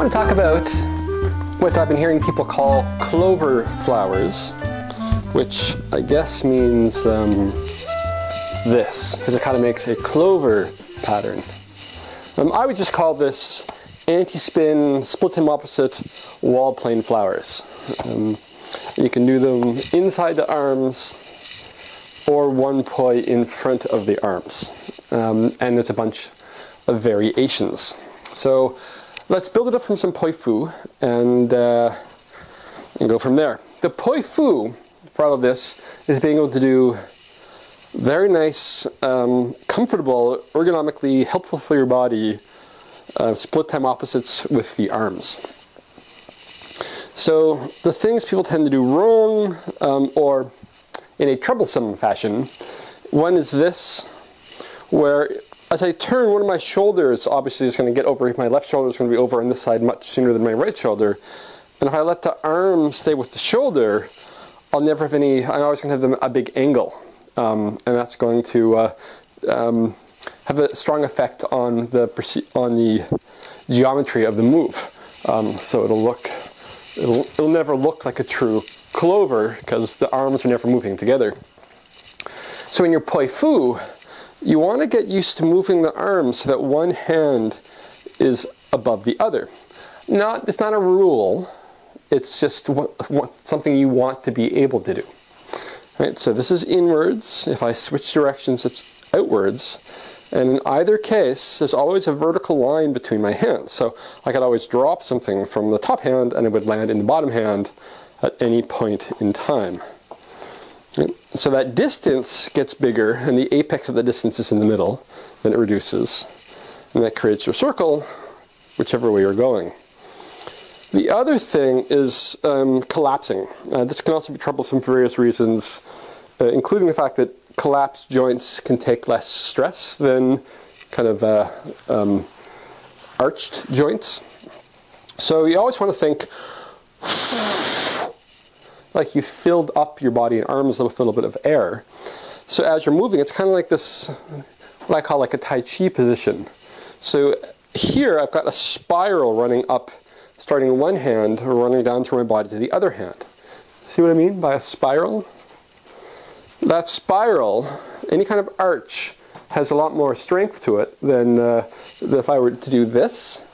want to talk about what I've been hearing people call clover flowers, which I guess means this, because it kind of makes a clover pattern. I would just call this anti-spin, split-stem opposite, wall plane flowers. You can do them inside the arms or one poi in front of the arms. And there's a bunch of variations. So let's build it up from some poi fu and go from there. The poi fu for all of this is being able to do very nice, comfortable, ergonomically helpful for your body split-time opposites with the arms. So the things people tend to do wrong or in a troublesome fashion, one is this, where as I turn, one of my shoulders obviously is going to get over, my left shoulder is going to be over on this side much sooner than my right shoulder. And if I let the arm stay with the shoulder, I'll never have any, I'm always going to have a big angle. And that's going to have a strong effect on the geometry of the move. So it'll never look like a true clover because the arms are never moving together. So in your poi fu, you want to get used to moving the arms so that one hand is above the other. It's not a rule, it's just something you want to be able to do. Right, so this is inwards. If I switch directions, it's outwards. And in either case, there's always a vertical line between my hands. So I could always drop something from the top hand and it would land in the bottom hand at any point in time. So that distance gets bigger and the apex of the distance is in the middle, then it reduces. And that creates your circle, whichever way you're going. The other thing is collapsing. This can also be troublesome for various reasons, including the fact that collapsed joints can take less stress than kind of arched joints. So you always want to think like you filled up your body and arms with a little bit of air. So as you're moving, it's kind of like this, what I call like a Tai Chi position. So here I've got a spiral running up, starting in one hand, running down through my body to the other hand. See what I mean by a spiral? That spiral, any kind of arch, has a lot more strength to it than if I were to do this,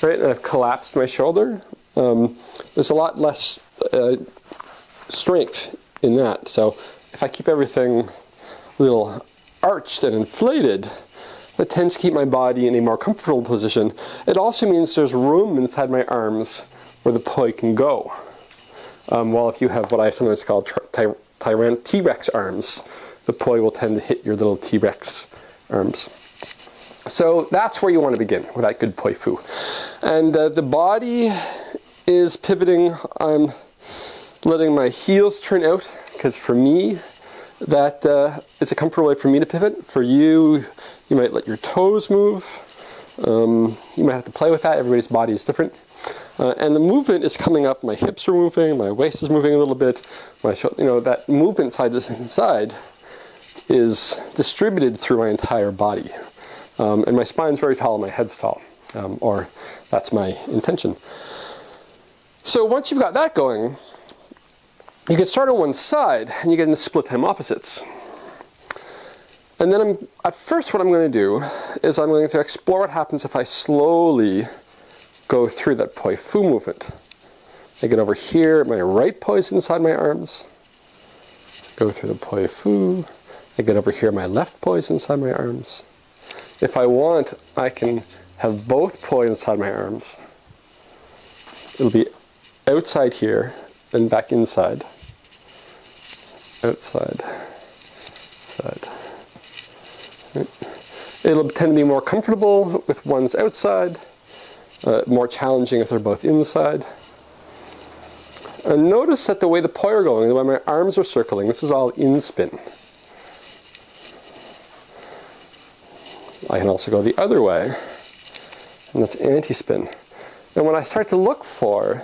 right? And I've collapsed my shoulder. There's a lot less strength in that. So if I keep everything a little arched and inflated, that tends to keep my body in a more comfortable position. It also means there's room inside my arms where the poi can go. While if you have what I sometimes call T-Rex arms, the poi will tend to hit your little T-Rex arms. So that's where you want to begin with that good poi fu. And the body is pivoting. I'm letting my heels turn out because for me, that is a comfortable way for me to pivot. For you, you might let your toes move. You might have to play with that. Everybody's body is different. And the movement is coming up. My hips are moving. My waist is moving a little bit. My that movement side to side is distributed through my entire body. And my spine's very tall. My head's tall. Or that's my intention. So once you've got that going, you can start on one side and you get into split-time opposites. And then at first what I'm going to do is I'm going to explore what happens if I slowly go through that poi fu movement. I get over here, my right poi is inside my arms. Go through the poi fu. I get over here, my left poi is inside my arms. If I want, I can have both poi inside my arms. It'll be outside here and back inside. Outside, side. It'll tend to be more comfortable with one's outside, more challenging if they're both inside. And notice that the way the poi are going, the way my arms are circling, this is all in spin. I can also go the other way, and that's anti-spin. And what I start to look for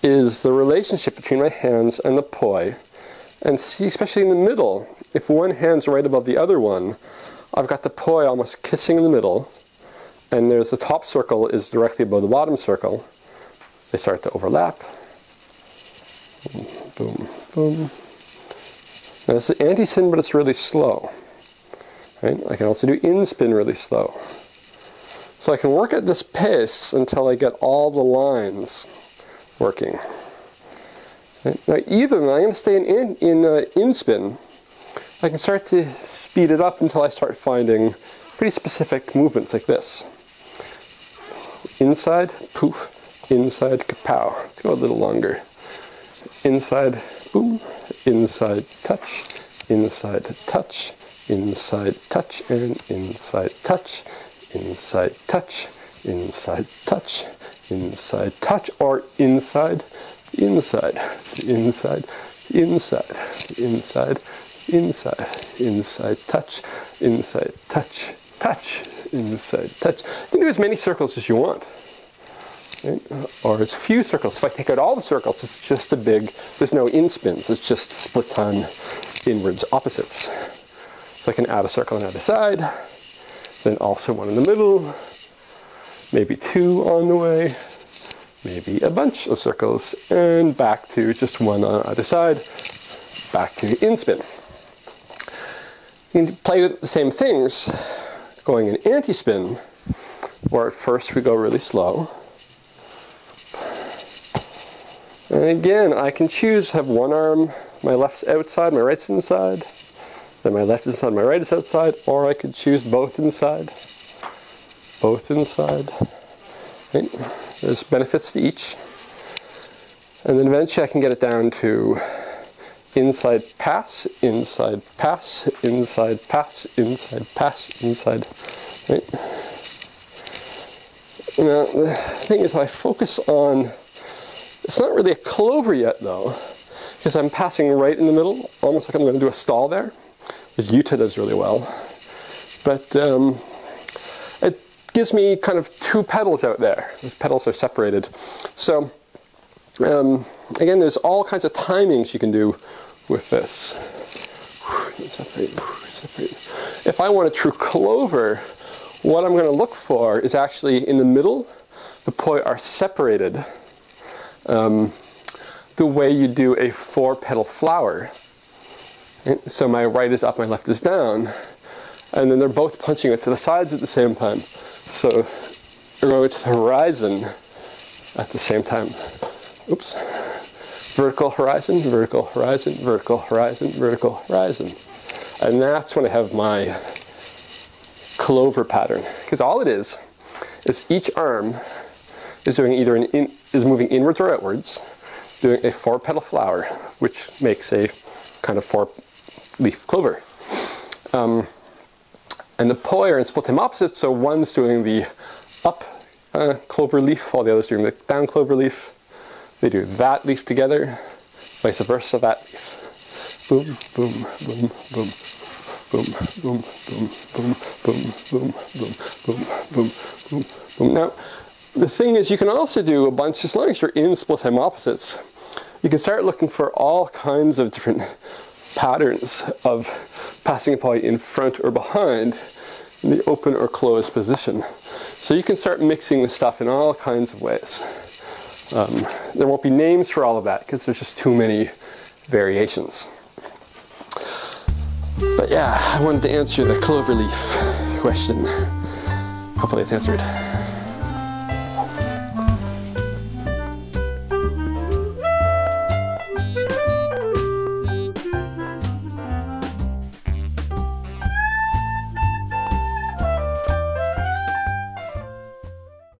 is the relationship between my hands and the poi, and see, especially in the middle, if one hand's right above the other one, I've got the poi almost kissing in the middle, and there's the top circle is directly above the bottom circle. They start to overlap. Boom, boom, boom. Now this is anti-spin, but it's really slow. Right? I can also do in-spin really slow. So I can work at this pace until I get all the lines working. Right? Now either I'm going to stay in spin, I can start to speed it up until I start finding pretty specific movements like this. Inside, poof, inside, kapow. Let's go a little longer. Inside, boom, inside, touch, inside, touch, inside, touch, and inside, touch, inside, touch, inside, touch, inside, touch, or inside, inside, inside, inside, inside, inside, inside, touch, inside, touch, touch, inside, touch. You can do as many circles as you want. Right? Or as few circles. If I take out all the circles, it's just a big, there's no in-spins, it's just split time inwards opposites. So I can add a circle on either side, then also one in the middle, maybe two on the way, maybe a bunch of circles, and back to just one on either side, back to in-spin. You can play with the same things going in anti-spin, where at first we go really slow. And again, I can choose to have one arm, my left's outside, my right's inside, then my left is inside, my right is outside, or I could choose both inside, both inside. Right? There's benefits to each. And then eventually I can get it down to inside pass, inside pass, inside pass, inside pass, inside. Right? Now, the thing is, I focus on, it's not really a clover yet though, because I'm passing right in the middle, almost like I'm going to do a stall there, as Utah does really well. But it gives me kind of two petals out there. Those petals are separated. So again, there's all kinds of timings you can do with this. Separate, separate. If I want a true clover, what I'm going to look for is actually in the middle, the poi are separated the way you do a 4-petal flower. So my right is up, my left is down, and then they're both punching it to the sides at the same time. So they're going to the horizon at the same time. Oops. Vertical horizon, vertical horizon, vertical horizon, vertical horizon. And that's when I have my clover pattern. Because all it is each arm is doing either is moving inwards or outwards, doing a 4-petal flower, which makes a kind of 4-leaf clover. And the poi are in split time opposites, so one's doing the up clover leaf while the other's doing the down clover leaf. They do that leaf together, vice versa, that leaf. Boom, boom, boom, boom. Boom, boom, boom, boom, boom, boom, boom, boom, boom, boom, boom. Now, the thing is, you can also do a bunch, as long as you're in split time opposites, you can start looking for all kinds of different patterns of passing a poi in front or behind in the open or closed position. So you can start mixing the stuff in all kinds of ways. There won't be names for all of that because there's just too many variations. But yeah, I wanted to answer the clover leaf question. Hopefully it's answered.